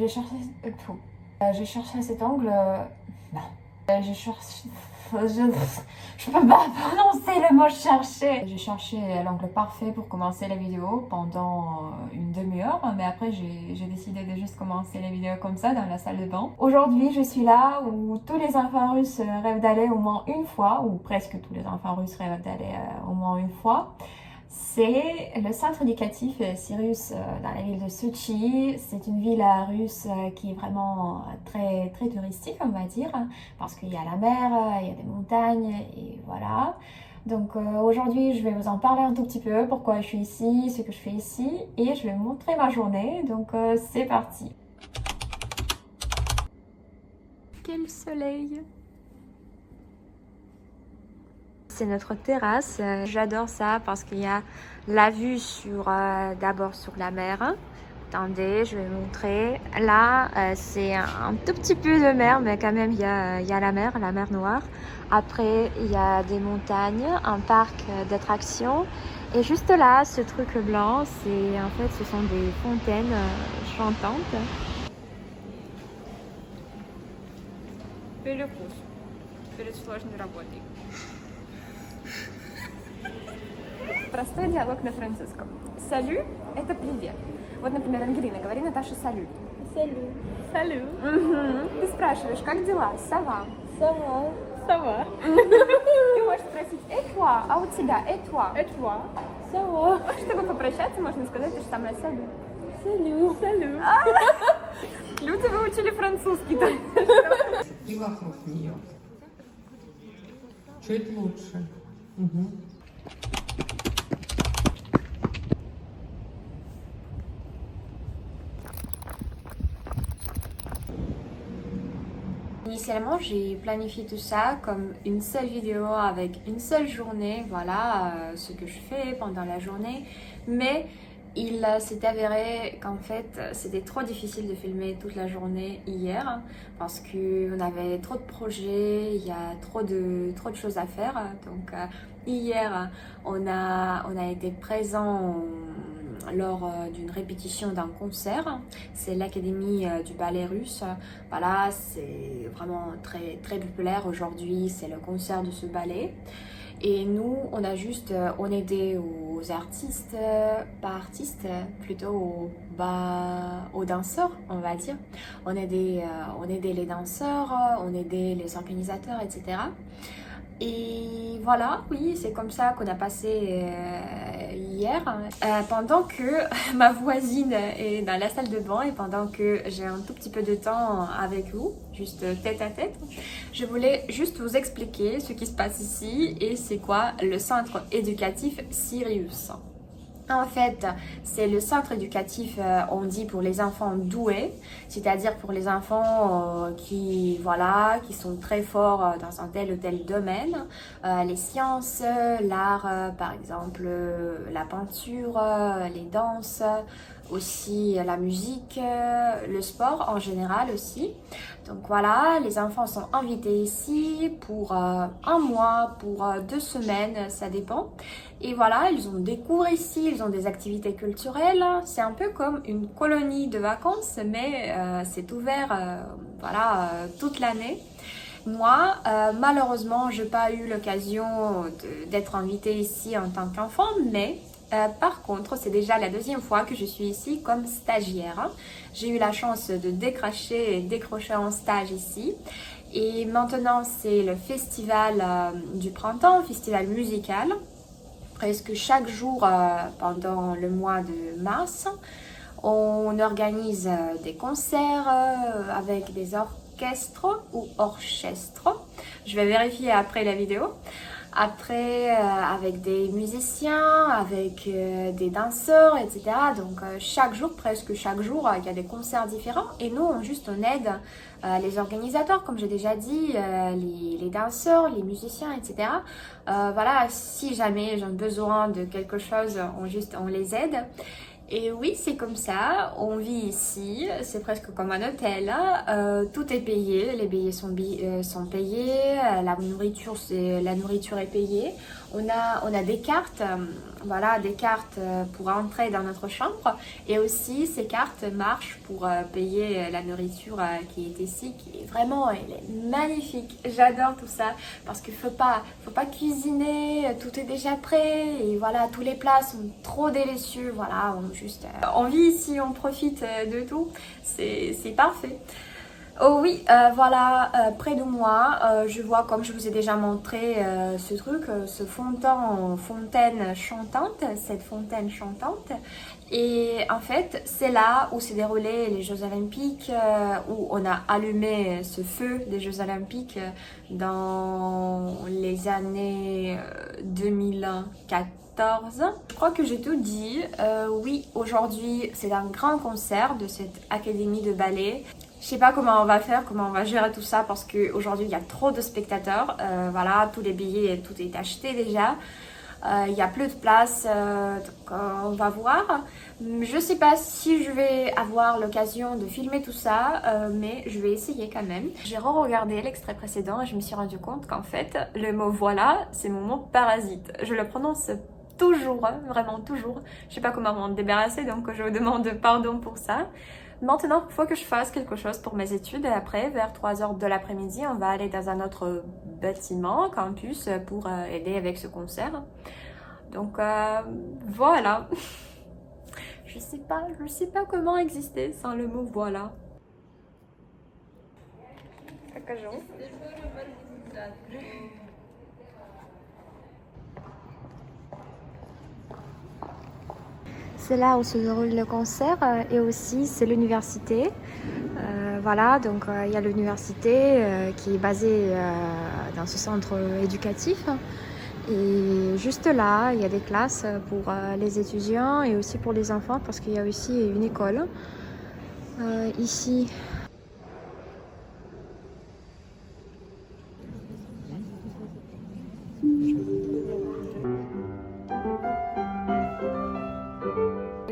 J'ai cherché tout. J'ai cherché cet angle. Non. J'ai cherché. Je peux pas prononcer le mot chercher. J'ai cherché l'angle parfait pour commencer la vidéo pendant une demi-heure, mais après j'ai décidé de juste commencer la vidéo comme ça dans la salle de bain. Aujourd'hui, je suis là où tous les enfants russes rêvent d'aller au moins une fois, ou presque tous les enfants russes rêvent d'aller au moins une fois. C'est le centre éducatif Sirius dans la ville de Sochi. C'est une ville russe qui est vraiment très touristique, on va dire, parce qu'il y a la mer, il y a des montagnes et voilà. Donc aujourd'hui, je vais vous en parler un tout petit peu, pourquoi je suis ici, ce que je fais ici, et je vais vous montrer ma journée. Donc c'est parti. Quel soleil! C'est notre terrasse. J'adore ça parce qu'il y a la vue sur d'abord sur la mer. Attendez, je vais vous montrer. Là, c'est un tout petit peu de mer, mais quand même, il y a la mer Noire. Après, il y a des montagnes, un parc d'attractions. Et juste là, ce truc blanc, c'est en fait, ce sont des fontaines chantantes. Перекус. Перед сложной работой. Простой диалог на французском. Салю – это привет. Вот, например, Ангелина, говори Наташе салю. Салю. Салю. Угу. Ты спрашиваешь, как дела? Сава. Сава. Сава. Ты можешь спросить «et toi», а у тебя «et toi». Et toi? Сава. Чтобы попрощаться, можно сказать то же самое «салю». Салю. Салю. Люди выучили французский. И вокруг нее. Чуть лучше. Угу. Initialement, j'ai planifié tout ça comme une seule vidéo avec une seule journée, voilà ce que je fais pendant la journée. Mais il s'est avéré qu'en fait, c'était trop difficile de filmer toute la journée hier parce qu'on avait trop de projets, il y a trop de choses à faire. Donc hier, on a été présent lors d'une répétition d'un concert. C'est l'Académie du ballet russe. Voilà, c'est vraiment très populaire aujourd'hui. C'est le concert de ce ballet. Et nous, on a juste, on aidait aux artistes, pas artistes, plutôt aux danseurs, on va dire. On aidait les danseurs, on aidait les organisateurs, etc. Et voilà, oui, c'est comme ça qu'on a passé hier. Pendant que ma voisine est dans la salle de bain et pendant que j'ai un tout petit peu de temps avec vous, juste tête à tête, je voulais juste vous expliquer ce qui se passe ici et c'est quoi le centre éducatif Sirius. En fait, c'est le centre éducatif, on dit pour les enfants doués, c'est-à-dire pour les enfants qui sont très forts dans un tel ou tel domaine, les sciences, l'art, par exemple, la peinture, les danses, aussi la musique, le sport en général aussi. Donc voilà, les enfants sont invités ici pour un mois, pour 2 semaines, ça dépend. Et voilà, ils ont des cours ici, ils ont des activités culturelles. C'est un peu comme une colonie de vacances, mais c'est ouvert toute l'année. Moi, malheureusement, je n'ai pas eu l'occasion d'être invitée ici en tant qu'enfant, mais par contre, c'est déjà la 2e fois que je suis ici comme stagiaire. J'ai eu la chance de décrocher un stage ici. Et maintenant, c'est le festival du printemps, festival musical. Presque chaque jour pendant le mois de mars, on organise des concerts avec des orchestres ou orchestres. Je vais vérifier après la vidéo. Après, avec des musiciens, avec des danseurs, etc. Donc, presque chaque jour, il y a des concerts différents. Et nous, on aide les organisateurs, comme j'ai déjà dit, les danseurs, les musiciens, etc. Voilà, si jamais j'ai besoin de quelque chose, on les aide. Et oui, c'est comme ça, on vit ici, c'est presque comme un hôtel, tout est payé, les billets sont payés, la nourriture est payée. On a des cartes, voilà, des cartes pour entrer dans notre chambre et aussi ces cartes marchent pour payer la nourriture qui est ici, qui est vraiment, elle est magnifique. J'adore tout ça parce qu'il faut pas cuisiner, tout est déjà prêt et voilà, tous les plats sont trop délicieux. Voilà, on vit ici, on profite de tout, c'est parfait. Oh oui, voilà, près de moi, je vois, comme je vous ai déjà montré, ce truc, fontaine chantante, cette fontaine chantante. Et en fait, c'est là où s'est déroulé les Jeux Olympiques, où on a allumé ce feu des Jeux Olympiques dans les années 2014. Je crois que j'ai tout dit. Oui, aujourd'hui, c'est un grand concert de cette académie de ballet. Je sais pas comment on va faire, comment on va gérer tout ça parce qu'aujourd'hui il y a trop de spectateurs. Voilà, tous les billets, tout est acheté déjà. Il n'y a plus de place, donc on va voir. Je sais pas si je vais avoir l'occasion de filmer tout ça, mais je vais essayer quand même. J'ai re-regardé l'extrait précédent et je me suis rendu compte qu'en fait, le mot voilà, c'est mon mot parasite. Je le prononce toujours, vraiment toujours. Je sais pas comment m'en débarrasser, donc je vous demande pardon pour ça. Maintenant, il faut que je fasse quelque chose pour mes études et après, vers 3h de l'après-midi, on va aller dans un autre bâtiment, campus, pour aider avec ce concert. Donc voilà. Je sais pas comment exister sans le mot voilà. C'est là où se déroule le concert et aussi c'est l'université. Voilà, donc il y a l'université qui est basée dans ce centre éducatif. Et juste là, il y a des classes pour les étudiants et aussi pour les enfants parce qu'il y a aussi une école ici.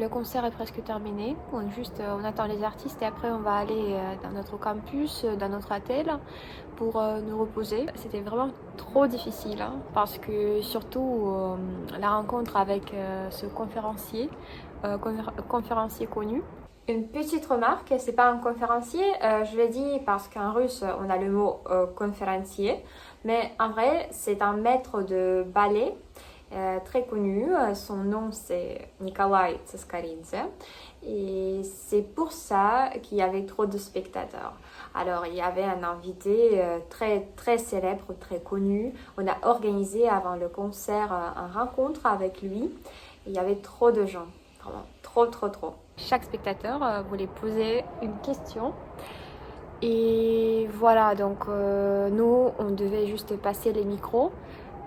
Le concert est presque terminé, on attend les artistes et après on va aller dans notre campus, dans notre hôtel pour nous reposer. C'était vraiment trop difficile parce que surtout la rencontre avec ce conférencier connu. Une petite remarque, c'est pas un conférencier, je l'ai dit parce qu'en russe on a le mot conférencier, mais en vrai c'est un maître de ballet. Très connu, son nom c'est Nikolai Tsaskaridze et c'est pour ça qu'il y avait trop de spectateurs. Alors il y avait un invité très célèbre, très connu. On a organisé avant le concert une rencontre avec lui. Il y avait trop de gens, vraiment trop. Chaque spectateur voulait poser une question. Et voilà, donc nous on devait juste passer les micros.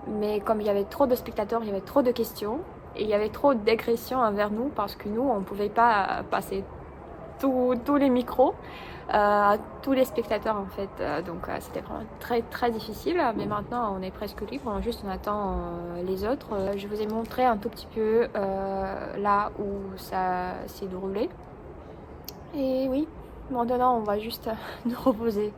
Mais comme il y avait trop de spectateurs, il y avait trop de questions et il y avait trop d'agressions envers nous parce que nous, on ne pouvait pas passer tous les micros à tous les spectateurs en fait. Donc c'était vraiment très difficile. Mais maintenant, on est presque libre. On attend les autres. Je vous ai montré un tout petit peu là où ça s'est déroulé. Et oui, maintenant, on va juste nous reposer.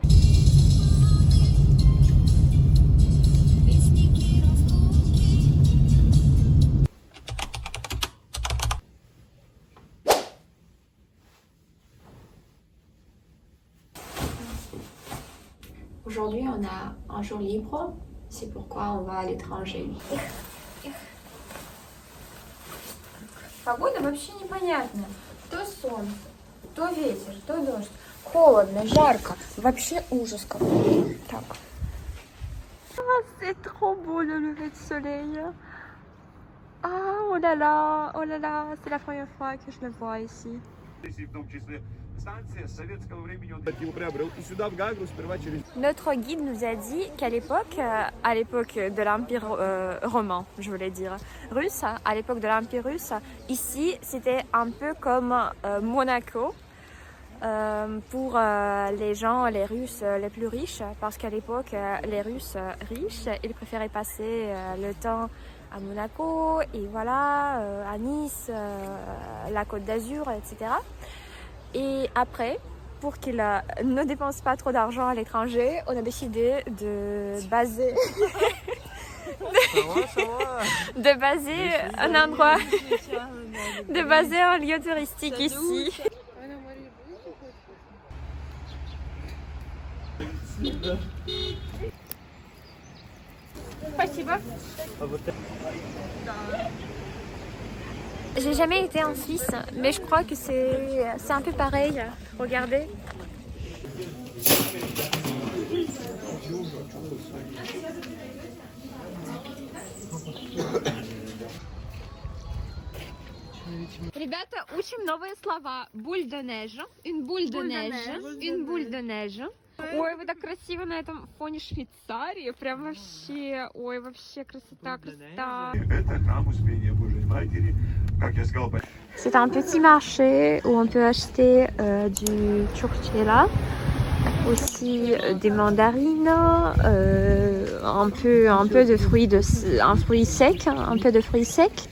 Aujourd'hui, on a un jour libre, c'est pourquoi on va à l'étranger. Погода вообще непонятная. То солнце, то ветер, то дождь. Холодно, жарко. Вообще ужас какой. Так. Ah, c'est trop beau le lever de soleil. Ah, oh là là, c'est la première fois que je le vois ici. Notre guide nous a dit qu'à l'époque, de l'Empire romain, je voulais dire, russe, à l'époque de l'Empire russe, ici c'était un peu comme Monaco pour les Russes les plus riches, parce qu'à l'époque, les Russes riches, ils préféraient passer le temps à Monaco et voilà, à Nice, la Côte d'Azur, etc. Et après, pour qu'il ne dépense pas trop d'argent à l'étranger, on a décidé de baser, de baser un endroit, de baser un lieu touristique ici. Спасибо. J'ai jamais été en Suisse, mais je crois que c'est un peu pareil. Regardez. Ребята, учим новые слова. Boule de neige, une boule de neige, une boule de neige. Ой, вы так красиво на этом фоне Швейцарии. Прям вообще, ой, вообще красота, красота. Это храм Успения Божьей Матери, как я сказал. C'est un petit marché où on peut acheter du churchiela, aussi des mandarines, un peu de fruits un fruit sec, un peu de fruits secs.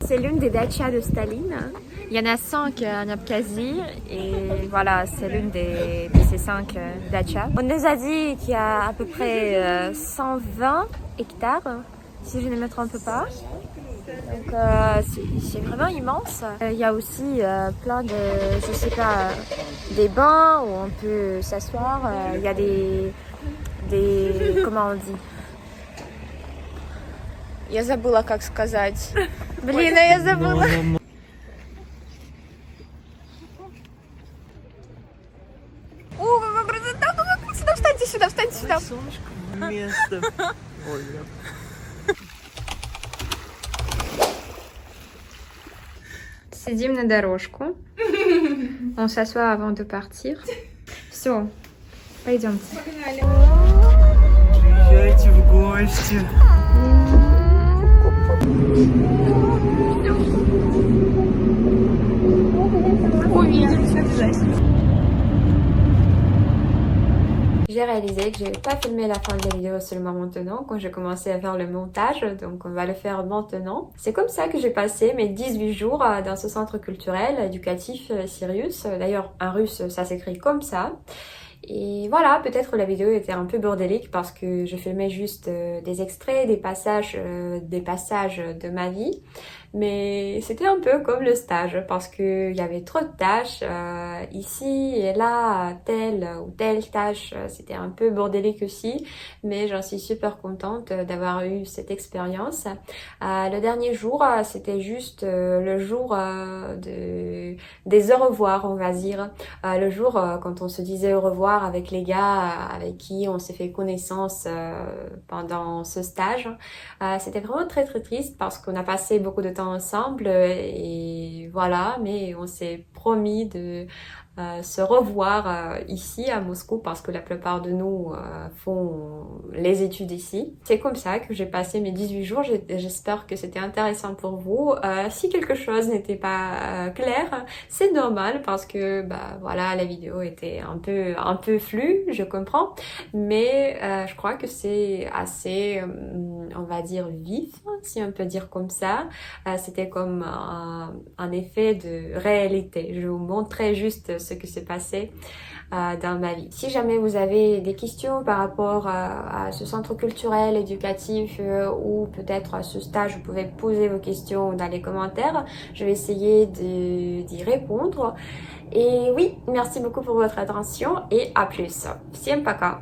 C'est l'une des dachas de Staline. Il y en a 5 en Abkhazie et voilà, c'est l'une de ces 5 dachas. On nous a dit qu'il y a à peu près 120 hectares, si je ne me trompe pas. Donc c'est vraiment immense. Il y a aussi plein de, je sais pas, des bancs où on peut s'asseoir. Il y a des, comment on dit? Я забыла, как сказать. Блин, я забыла. О, какая красота, какая красота. Встаньте сюда, встаньте сюда. Солнышко, место. Ой, Сидим на дорожку. On s'assoit avant de partir. Все, пойдемте. приезжайте в гости. Увидимся обязательно. J'ai réalisé que je n'avais pas filmé la fin de la vidéo seulement maintenant quand j'ai commencé à faire le montage, donc on va le faire maintenant. C'est comme ça que j'ai passé mes 18 jours dans ce centre culturel éducatif Sirius. D'ailleurs, en russe, ça s'écrit comme ça. Et voilà, peut-être la vidéo était un peu bordélique parce que je filmais juste des extraits, des passages de ma vie. Mais c'était un peu comme le stage parce que il y avait trop de tâches ici et là, telle ou telle tâche. C'était un peu bordélique aussi, mais j'en suis super contente d'avoir eu cette expérience. Le dernier jour, c'était juste le jour des au revoir, on va dire. Le jour quand on se disait au revoir avec les gars avec qui on s'est fait connaissance pendant ce stage. C'était vraiment très très triste parce qu'on a passé beaucoup de temps ensemble et voilà, mais on s'est promis de se revoir ici à Moscou parce que la plupart de nous font les études ici. C'est comme ça que j'ai passé mes 18 jours. J'espère que c'était intéressant pour vous. Si quelque chose n'était pas clair, c'est normal parce que bah voilà, la vidéo était un peu floue, je comprends, mais je crois que c'est assez on va dire vif, si on peut dire comme ça. C'était comme un effet de réalité. Je vous montrais juste ce qui s'est passé dans ma vie. Si jamais vous avez des questions par rapport à ce centre culturel éducatif ou peut-être à ce stage, vous pouvez poser vos questions dans les commentaires. Je vais essayer d'y répondre. Et oui, merci beaucoup pour votre attention et à plus. Всем пока!